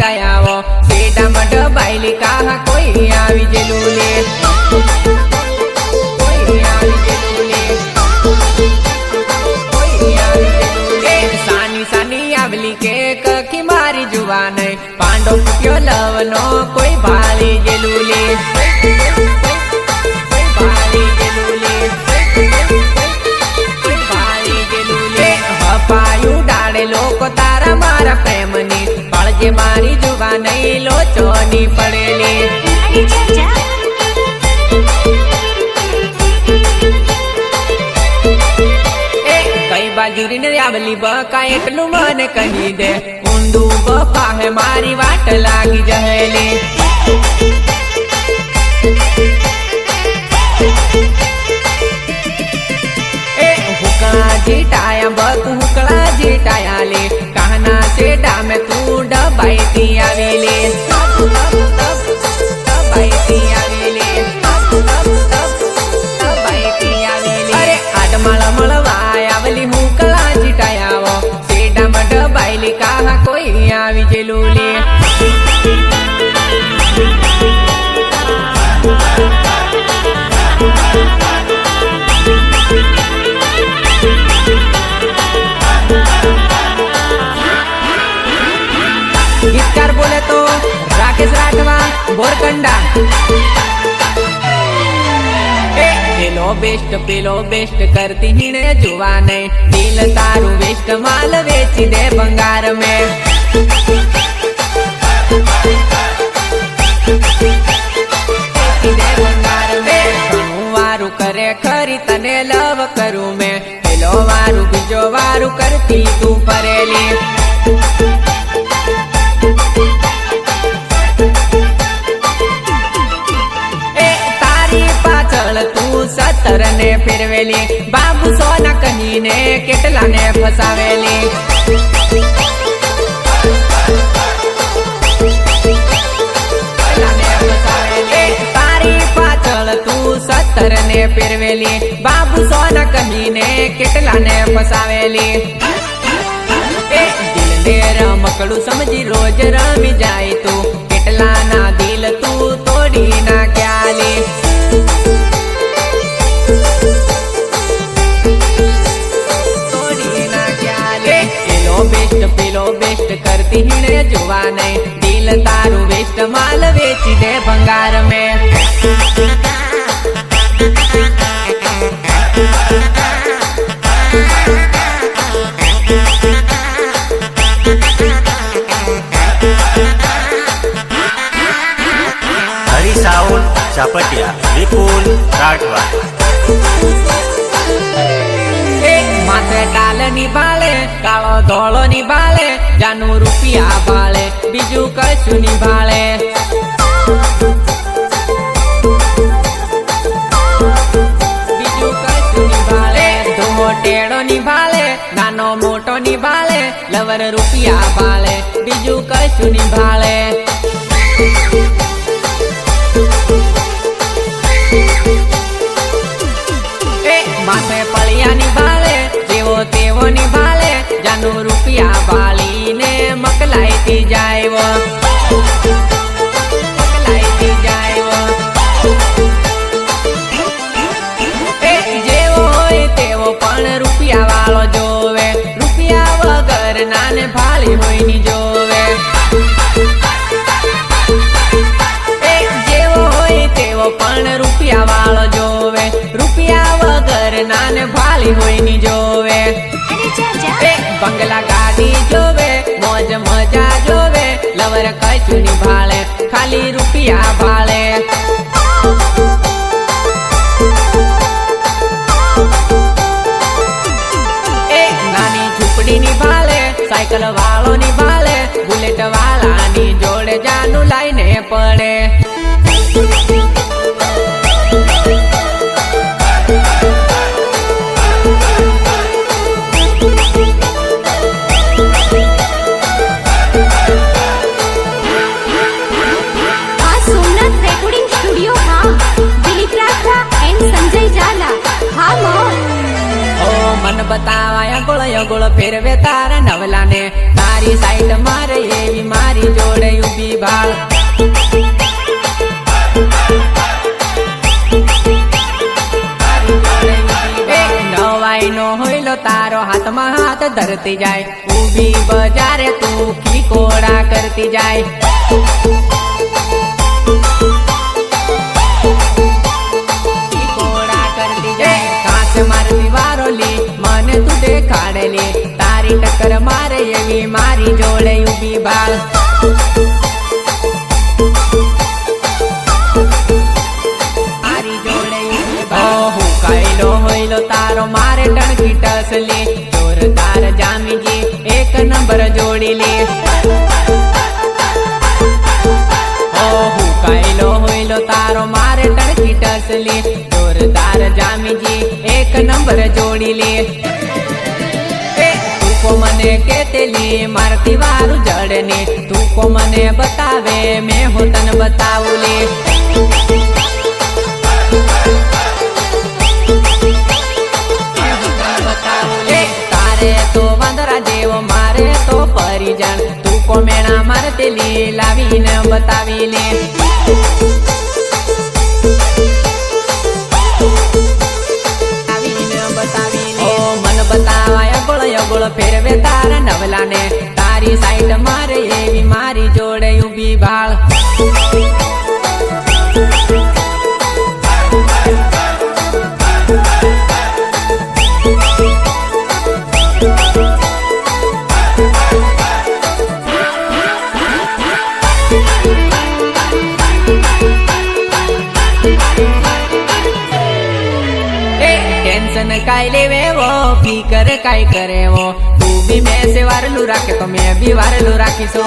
જીટાયાવો સેડા મઢ બાયલી કાહા કોઈ આવી જેલું લે કોઈ આવી જેલું લે કોઈ આવી જેલું લે સાની સાની આવલી કે કખી મારી જુવાન પાંડો ફૂટ્યો લવનો કોઈ ભાળી જેલું લે કોઈ ભાળી જેલું લે પાયું ડાળે લોકો તારા મારા પ્રેમની પાળજે મારી જુવાન લોચોની પડેલી કઈ બાજુ રીને આવલી બકા એટલું મને કહી દે ઊંડું બપા હે મારી વાટ લાગી જહેલી हुकड़ा जीटाया बक हुकड़ा जीटाया ले कहना से डामे तू डबाईती आवेले डबाईती आवेले डबाईती आवेले अरे आडमळ मळवाय आवली हुकड़ा जीटाया वो से डाम डबाईली कहा कोई आवी जेलू ले गीतकार बोले तो राकेश राठवा बोरकंडा पेलो बेस्ट करती हिने जुवा नहीं दिल तारू वेस्ट माल वेची दे बंगार में दे बंगार में वारू करे खरी तने लव करू मैं पेलो वारू बीजो वारू करती तू परेली तू सतर ने फिरवेली बाबू सोना कही ने केटला ने फसावेली तारी पाचल तू सतर ने फिरवेली बाबू सोना कही ने केटला ने फसावेली दिल ने रमकड़ू समझी रोज रमी जाय तू केटला ना दिल तू तोड़ी ना क्याली पेलो बेस्ट करती हिने जुवा नहीं दिल तारू वेस्ट माल वेची दे भंगार में हरी साउल चापटिया विपुल राठवा माथे डाल निभाले कालो धोलो निभाले जानू रुपिया भाले बीजू कशु निभाले बीजू कशु निभाले धूमो टेड़ो निभाले नानो मोटो निभाले लवर रुपिया भाले बीजू कशु निभाले माथे पलिया निभाले जेवो तेवो निभाले जानू रुपिया बाली ने मकलाईती जायवो मकलाईती जायवो जेवो होय तेवो पण रुपिया वालो जोवे रुपिया वगर नाने भाली होय नी जोवे जेवो होय तेवो पण रुपिया वालो जोवे रुपिया वगर नाने भाली होय नी जोवे बंगला गाड़ी जोवे मौज मजा जोवे लवर कछु नी भाले खाली रुपिया भाले नानी झुपड़ी नी भाले साइकिल वालो नी भाले बुलेट वाला नी जोड़े जानू लाइने पड़े અગોળ ફેરવે તારા નવલા ને તારી સાઈડ મારે એવી મારી જોડે ઊભી ભાળ નવાઈ નો હોયલો તારો હાથમાં હાથ ધરતી જાય ઊભી બજારે તું ખીકોડા કરતી જાય મારતી વારોલી મને તું દેખાડેલી તારી ટક્કર મારે એવી મારી જોડે ઊભી ભાળ મારી જોડે ઊભી ભાળ હું કાયલો હોયલો તારો મારે ટણકી ટસલી જોરદાર જામીજી એક નંબર જોડી લે હું કાયલો હોયલો તારો મારે ટણકી ટસલી જોરદાર જામીજી એક નંબર જોડી લે તું કો મને કેતેલી મારતી વારું જડને તું કો મને બતાવે મેં હો તને બતાવું લે તારે તો વાંદરા જેવો મારે તો પરિજણ તું કો મેણા મારતેલી લાવીને બતાવી લે અગોળ ફેરવે તારા નવલા ને તારી સાઈડ મારે એવી મારી જોડે ઊભી ભાળ टेंशन काय लेवे वो फिकर काय करे वो तू भी मैं से वारलू राखे तो मैं भी वारलू राखीसो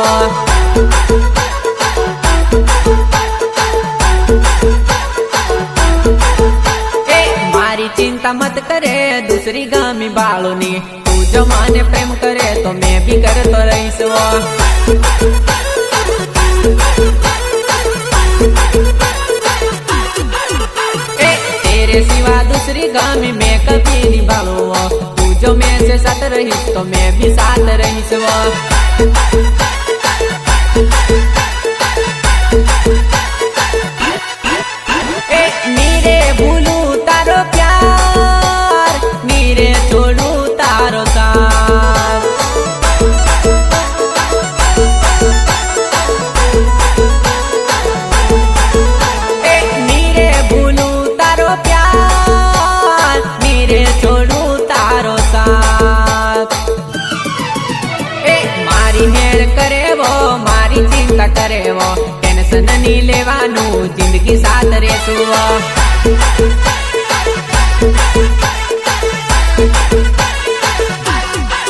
मारी चिंता मत करे दूसरी गामी बाळोनी तू जो माने प्रेम करे तो मैं भी करतो रहीसो तेरे सिवा दूसरी गामी मैं कभी नहीं भालूंगा तू जो मैं से साथ रहीस तो मैं भी साथ रहीस नीरे भूलू तारो प्यार नीरे छोड़ू तारो साथ चिंता करे वो टेंशन नहीं लेवानू जिंदगी साथ रेसू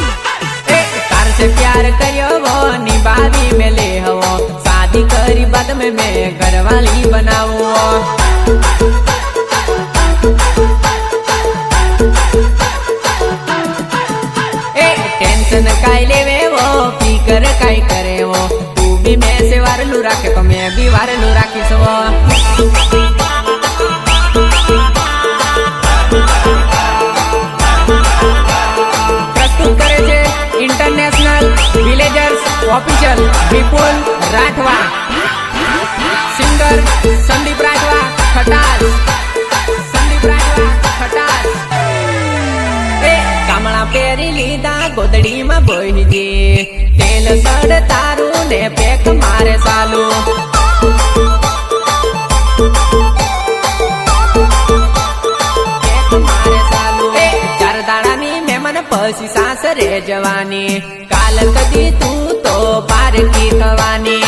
तार से प्यार करियो वो निभावी में ले हो शादी करी बाद में मैं घरवाली बनाऊ टेंशन काय लेवे वो फिकर काय करे वो भी मैं से वारलू राखे तो मैं भी वारलू राखीस प्रस्तुत करे छे इंटरनेशनल विलेजर्स ऑफिशियल विपुल राठवा सिंगर संदीप राठवा खटास संदीप राठवा खटास कामड़ा पेरी लीधा गोदड़ी में बोहीजे तेल सड़ तारू ने पेक मारे सालू पेक मारे सालू चार दाड़ानी में मन पसी सांस रे जवानी काल कदी तू तो पार की कवानी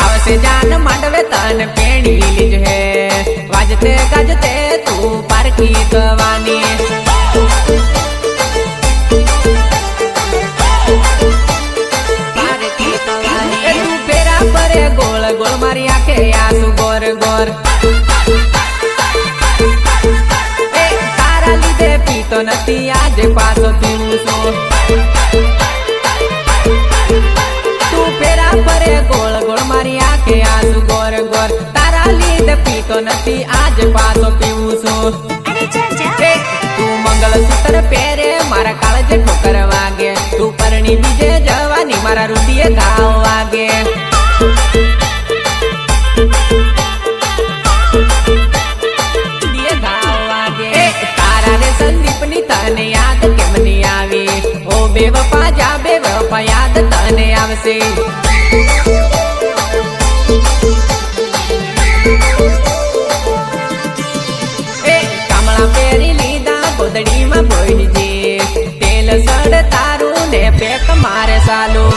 आवसे जान मांडवे तन पेणी लीज है वाजते गाजते तू पार की कवानी तू फेरा परे गोल गोल मारी आखे आसू गोर गोर तारा लीधे पीतो नथी आज पासो पीवू छो तू फेरा परे गोल गोल मारी आखे आसू गोर गोर तारा लीधे પીતો નથી આજ પાછો પીવું છું એ તું મંગળસૂત્ર પહેરે મારા કાળજે ઠોકર વાગે તું પરણી બીજે જવાની મારા રૂપિયે ઘાવ વાગે તારા રે સંદીપની તને યાદ કેમ નહીં આવી ઓ બેવફા જા બેવફા યાદ તને આવશે એ કમળા પહેરી લીધા ગોદડીમાં બોઈજે તેલ સડ તારું ને પેક મારે સાલું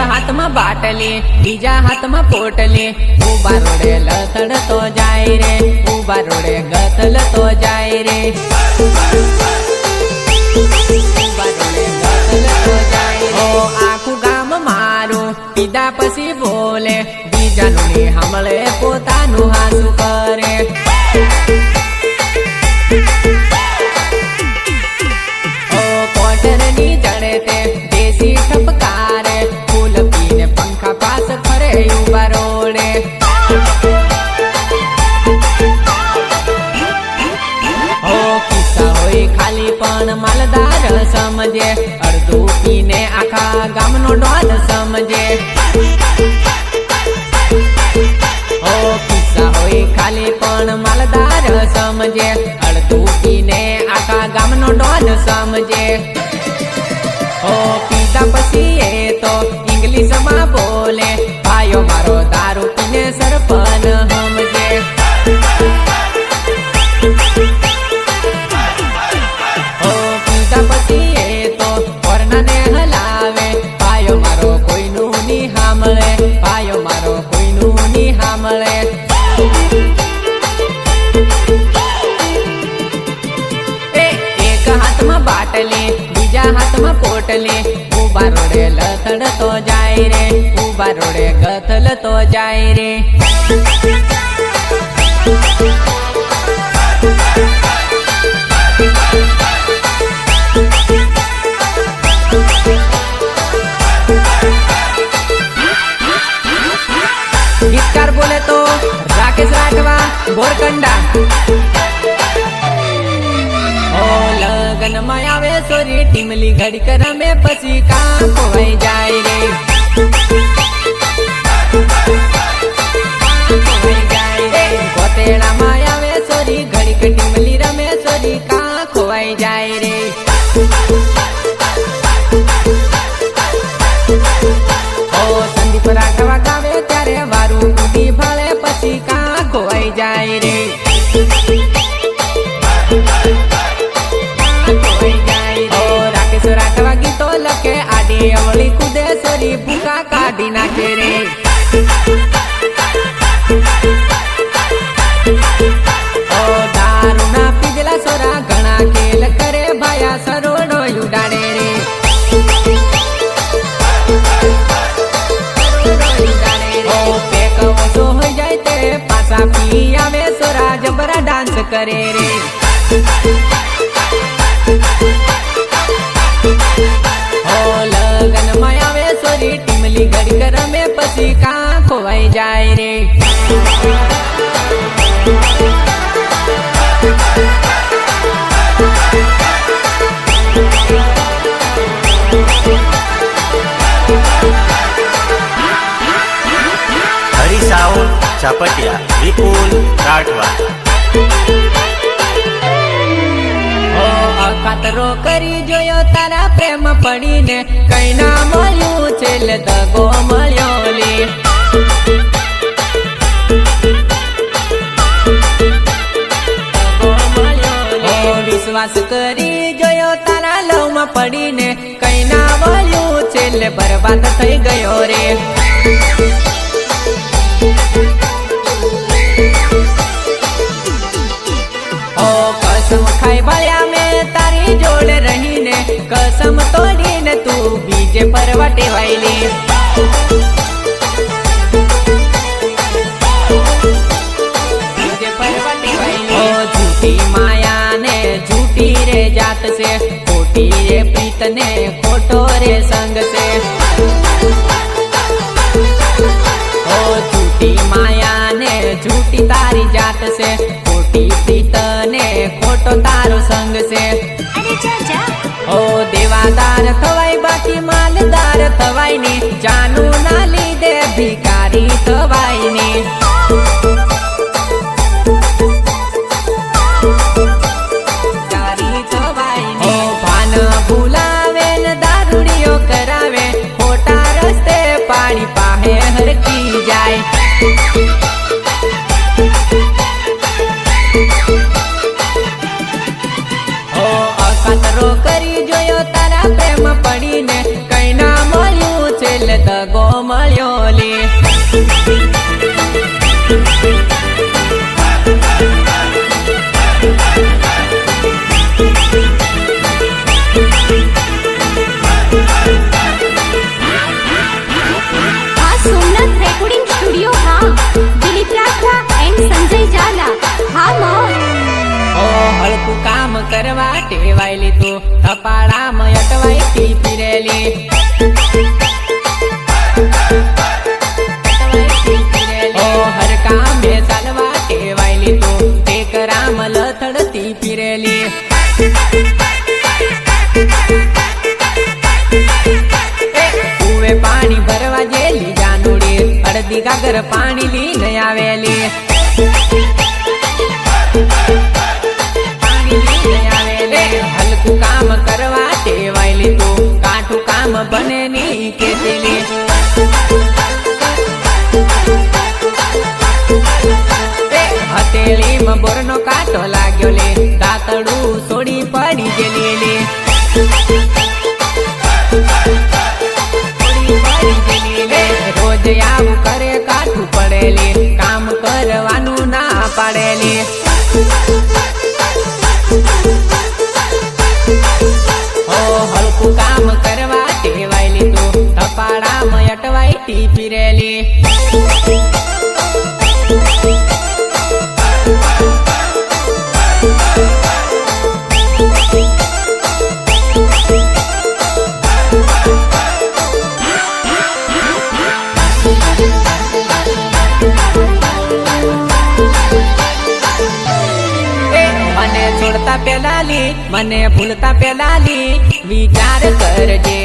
હાથમાં બાટલી બીજા હાથમાં પોટલી ઉભા રોડે લથડ તો જાય રે ઉભા રોડે ગથલ તો જાય રે આખું ગામ મારું પીધા પછી બોલે બીજાનું ને હમળે પોતાનું હાસું કરે ઓ કોટરની જડે તે દેશી ઠપકારે પંખા પાસ ફરે ઉભા રોડે ઓ કિસ્સા હોય ખાલી પણ માલદાર સમજે અડધું પીને આખા ગામનો ડોન સમજે ઓ કિસ્સા હોય ખાલી પણ માલદાર સમજે અડધું પીને આખા ગામનો ડોન સમજે ઓ પીધા પછી એ તો ઇંગ્લિશમાં બોલે ભાઈઓ મારો દારૂ પીને સરપન સમજે ઓ પીધા પછી એ તો કોરનાને હલાવે ભાઈઓ મારો કોઈનું ની સાંભળે ભાઈઓ મારો કોઈનું ની સાંભળે એક હાથમાં બાટલી બીજા હાથમાં પોટલી ઉભા રોડે લથડ તો જાય રે ઉભા રોડે ગથલ તો જાય રે ગીતકાર બોલે તો રાકેશ રાઠવા બોરકંડા ઓ લગનમાં આવે સોરી ટીમલી ઘડીક રમે પછી કાં ખોવાઈ જાય રે ગોતેડામાં આવે સોરી ઘડીક ટીમલી રમે સોરી કાં ખોવાઈ જાય રે ઓ સંદીપ રાઠવા ગાવે ત્યારે વારું તૂટી ફળે પછી કાં ખોવાઈ જાય રે રાઠવા ગીતો લખે આડી અવળી કુદે સોરી ભૂકા કાઢી નાખે રે ઓ દારૂ ના પીજલા સોરા ઘણા ખેલ કરે ભાયા સરોડો ઉડાડે રે ઓ પેક ઓછો હોય જાય તે પાછા પી આવે સોરા જબરા ડાન્સ કરે રે ઓ લગનમાં આવે સોરી ટીમલી ઘડીક રમે પછી કાં ખોવાઈ જાય રે હરી સાઉલ ચાપટિયા વિપુલ રાઠવા કાતરો કરી જોયો તારા પ્રેમ પડીને કઈ ના મળ્યું છેલ્લે દગો મળ્યો લે વિશ્વાસ કરી જોયો તારા લવમાં પડીને કઈ ના મળ્યું છેલ્લે બરબાદ થઈ ગયો રે કસમ તોડીને તું બીજે ડીજે ફરવા ટેવાયેલી झूठी माया ने झूठी रे जात से खोटी रे प्रीत ने खोटो रे संग से ओ झूठी माया ने झूठी तारी जात से खोटी प्रीत ने खोटो तारो संग से ओ देवादार थवाई बाकी मालदार थवाई ने जानू ना लीधे भिकारी थवाई ने पाहे हर की जाए ओ अकतरो करी जोयो तारा प्रेम पड़ी ने कई ना मळ्यू छेल्ले दगो मळ्यो ली हलकू काम करवा टेवायली तू थपाड़ा में अटवाई ती फिरेली ओ हर काम में चालवा टेवायली तू टेकरा में लथड़ती फिरेली कुएं पानी भरवा जेली जानूड़ी अड़दी गागर पानी ली नया वेली हलकू काम करवा टेवायली तू काठू काम बने नी केतेली हथेली में बोरनो काटो लाग्यो ले दातड़ू सोड़ी पड़ी गेली रोज आવું करे काठू पड़ेली काम करवानू ना पाड़ेली हलकू काम करवा टेवायली तू थपाड़ा में अटवाई ती फिरेली मने छोड़ता पेलाली मने भूलता पेलाली विचार करजे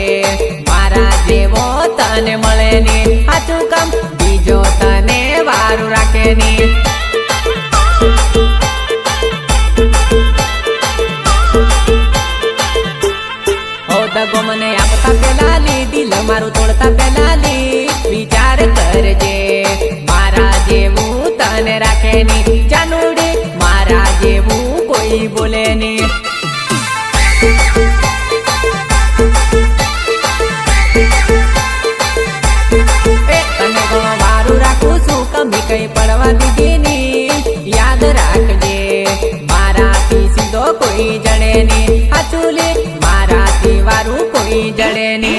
मारा जेवो तने मळे नी हाचू काम बीजो तने वारू राखे नी ओ दगो मने आपता पेलाली दिल मारू तोड़ता पेलाली विचार करजे मारा जेवू तने राखे नी जानूड़ी मारा जेवू कोई बोले नी तने को वारू राखू छू कमी कई पड़वा दीदी नी याद राखजे मारा थी सीधो कोई जड़े नी हाचूली मारा थी वारू कोई जड़े नी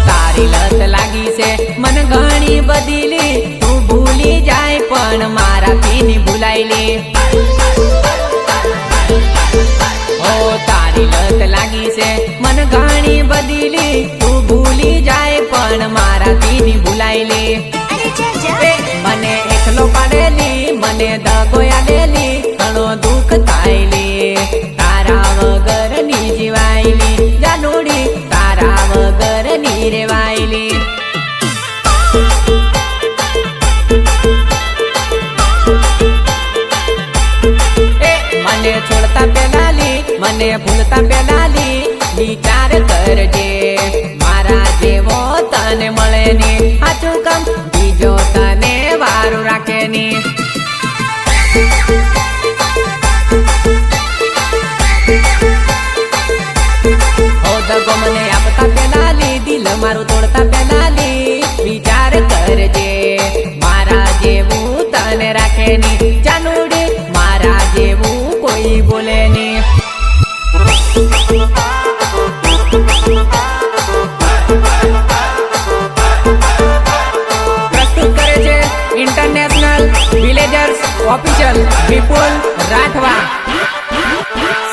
तारी लत लागी से मन घणी बदली तू भूली जाए पण मारा थी भूलायली ओ तारी लत लागी से मन घणी बदली तू भूली जाए पण मारा थी भूलायली मने एकलो पाडेली मने दगो आलेली घणो दुख थायली तारा वगर नी जीवायली जानूड़ी तारा वगर नी रेवायली मने छोड़ता पेलाली मने भूलता पेलाली विचार करजे मारा जेवो तने मळे नी हाचू काम बीजो तने वारू राखे नी ओ दगो मने आपता पेलाली दिल मारू तोड़ता पेलाली विचार करजे मारा जेवू तने राखे नी जानूड़ी मारा ऑफिशियल विपुल राठवा,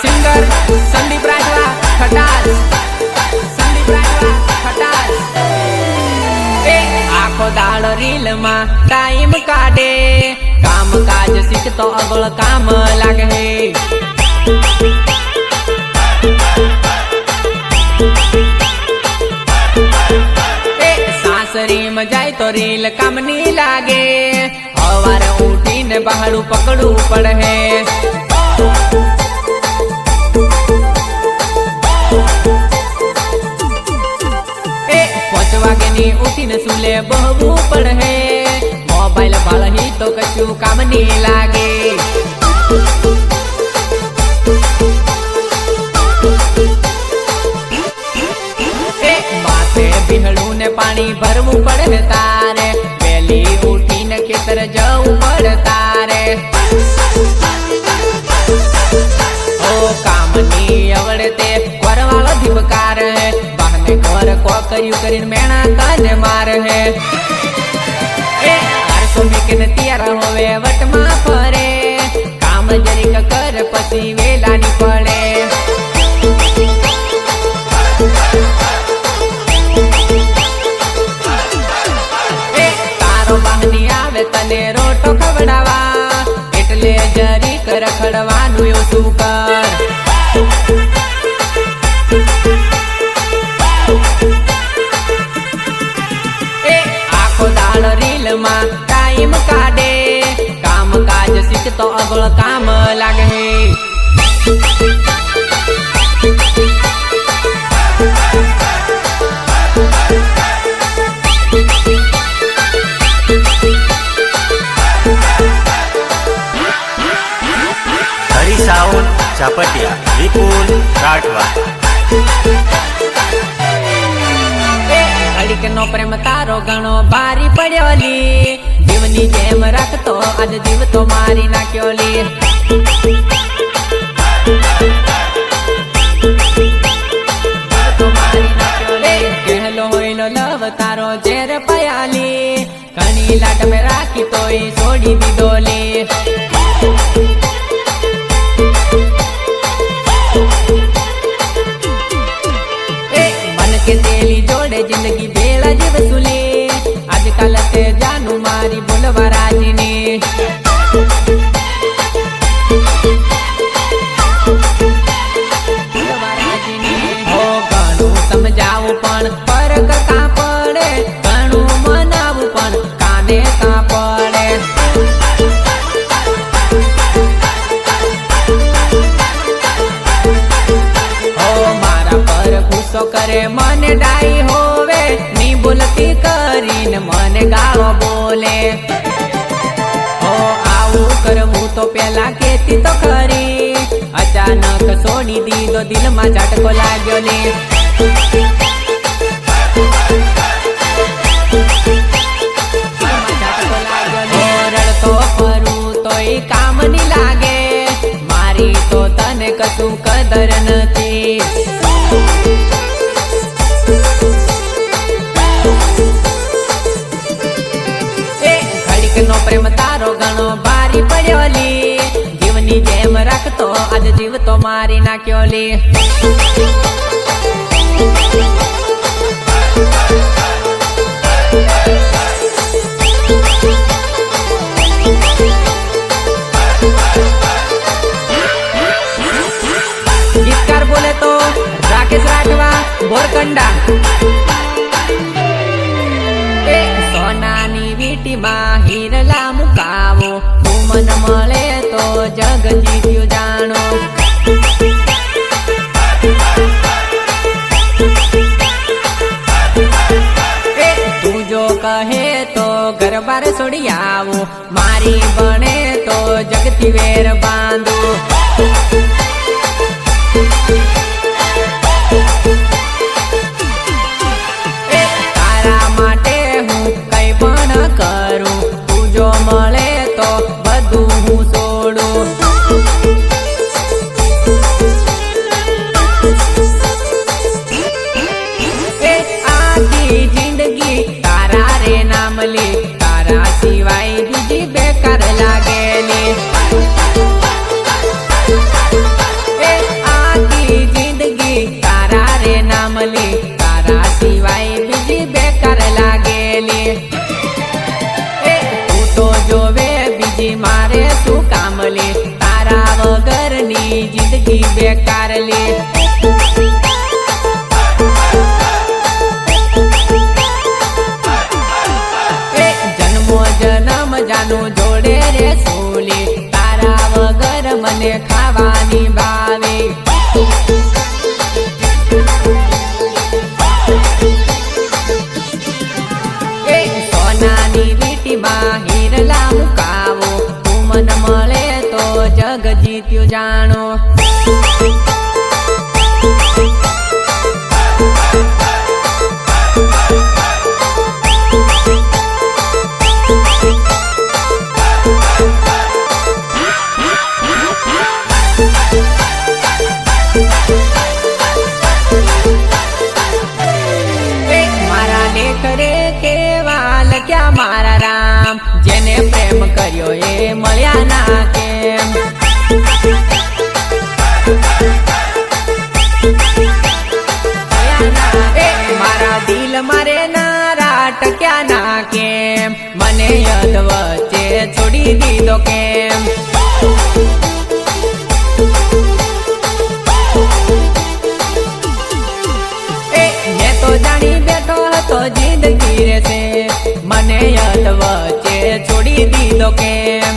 सिंगर संदीप राठवा खटास, संदीप राठवा खटास। आखो दाड़ रील में टाइम काढे, काम काज सीखतो अगळ काम लागे। सासरी में जाए तो रील काम नहीं लागे, हवार उठी ने बहारू पकड़ू पड़े। 5 वागे नी उठी ने सुले बहू पड़े, मोबाइल भाल ही तो कछु काम नहीं लागे। माथे बिहड़ू ने पानी भरवू पड़े तारे, वेली उठी ने खेतर जाऊ पड़े तारे। ओ काम नी अवड़ते करवालो धीपकार है, बहने घर को कर्यु करीन मेणा तने मार है। आरसो मेकने तैयार होवे वट मा फरे, काम जरीक कर पसी वेला नी पड़े। बाहनी आवे तने रोटो खवड़ावा, एटले जरीक रखड़वानुं ओछुं कर। आखो दाड़ रील में टाइम काढे, काम काज सीखतो अगळ काम लागे। साउंड चापटिया विपुल राठवा। घड़ीक नो प्रेम तारो घणो भारी पड्योली, जीवनी जेम राखतो आज जीव तो मारी नाख्योली। कहलो होइलो लव तारो जेर पयाली, घणी लाट में राखी तोई छोड़ी दीधोली। तेली जोड़े जिंदगी बेड़ा जीव सुली, आजकल ते जानू मारी बोलवा राजीनी। हो घणू समझावू पण फरक का पड़े, घणू मनावू पण काने का पड़े। हो मारा पर गुस्सो करे मन डाई होवे, नी बोलती करीन मन गाळो बोले। हो आवू करवू तो पेला केती तो खरी, अचानक छोड़ी दीधो दिल में झटको लाग्यो ले। रड़तो फरू तोय काम नी लागे, मारी तो तने कशु कदर नथी। नो प्रेम तारो घणो भारी पड्योली, जीवनी जेम राखतो आज जीव तो मारी नाख्योली। गीतकार बोले तो राकेश राठवा बोरकंडा। सोनानी वीटी में हीरला मुकावो, मन मळे तो जग जीव्यो जाणो। तू जो कहे तो घर बार छोड़ी आवो, मारी बने तो जगती वेर बांधो। तारा माटे हूँ कई पण करूं, तू जो मळे तो बधु हूँ छोड़ू। आखी जिंदगी तारा रे नाम ली, तारा सिवाय बीजी बेकार लागेली। આવેલી જન્મો જન્મ જાનું જોડે રે સોલી તારા વગર મને ખાવાની ભાવે સોનાની વીટીમાં હીરલા મુકાવો તું મન મળે તો જગ જીત્યું જાણો ક્યાં મારા રામ જેને પ્રેમ કર્યો એ મળ્યા ના કેમ મારા દિલ મારે નારા ટક્યા ના કેમ મને યદ વચ્ચે છોડી દીધો કેમ મેં તો જાણી બેઠો હતો જિંદગી રહેશે મને યદ વચ્ચે છોડી દીધો કેમ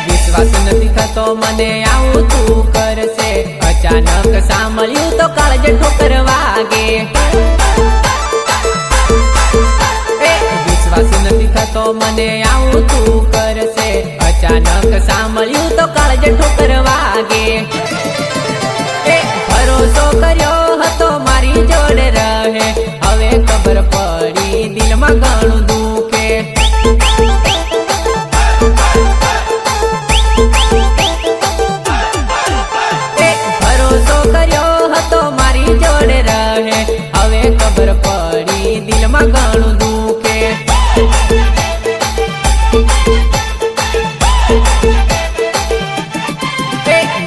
વિશ્વાસ નથી થતો મને આવું તું કરશે અચાનક સાંભળ્યું તો કાળજ ઠોકર વાગે વિશ્વાસ નથી થતો મને આવું તું કરશે અચાનક સાંભળ્યું તો કાળજ ઠોકર વાગે ભરોસો કર્યો હતો મારી જોડે રહે હવે ખબર પડી દિલમાં ઘણું દુખે ભરોસો કર્યો હતો મારી જોડે રહે હવે ખબર પડી દિલમાં ઘણું દુખે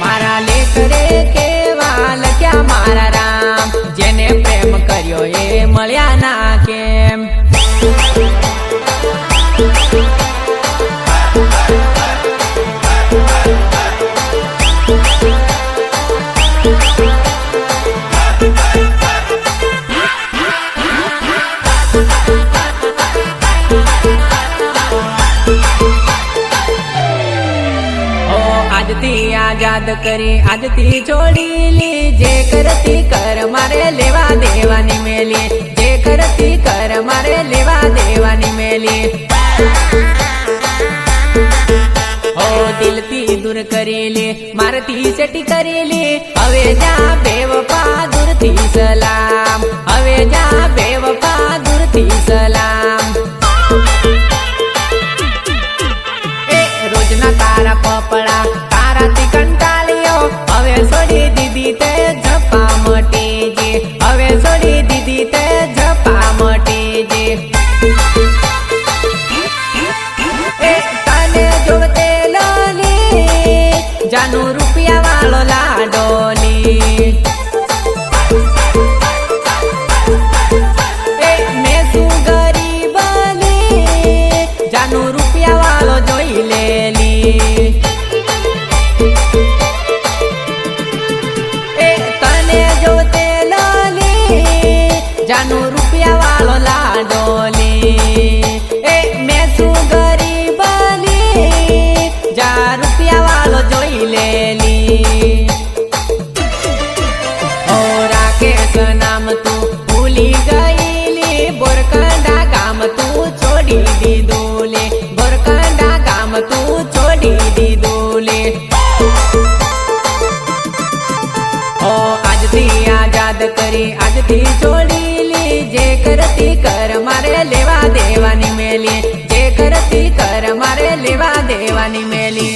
મારા લેખ રે કેવા લખ્યા મારા રામ જેને પ્રેમ કર્યો એ મળ્યા ના કેમ આજથી આઝાદ કરી આજથી છોડી લી જે કરતી કર મારે લેવા દેવાની મેલી જે કરતી કર મારે લેવા દેવાની મેલી હો દિલથી દૂર કરેલી મારથી સેટી કરેલી હવે જા બેવફા દૂરથી સલામ હવે જા બેવફા દૂરથી સલામ રોજના તારા પપડા તારાથી કંટાળ્યો હવે છોડી દીધી તે ઝપા મટી જે હવે છોડી દીધી તે ઝપા મટી જે તને જોતે લોલી જાનું રૂપિયા વાળો લાડોલી મેં શું ગરીબલી જાનું રૂપિયા વાળો જોઈ લેલી તને જોતે લોલી જાનું રૂપિયા વાળો લાડોલી મેં શું ગરીબલી જા રૂપિયા વાળો જોઈ લેલી ઓ રાકેશ નામ તું ભૂલી ગયેલી બોરકંડા ગામ તું છોડી દીધું લે બોરકંડા ગામ તું છોડી દીધું લે ઓ આજથી આઝાદ કરી આજથી છોડી લી જે કરતી કર મારે લેવા દેવાની મેલી જે કરતી કર મારે લેવા દેવાની મેલી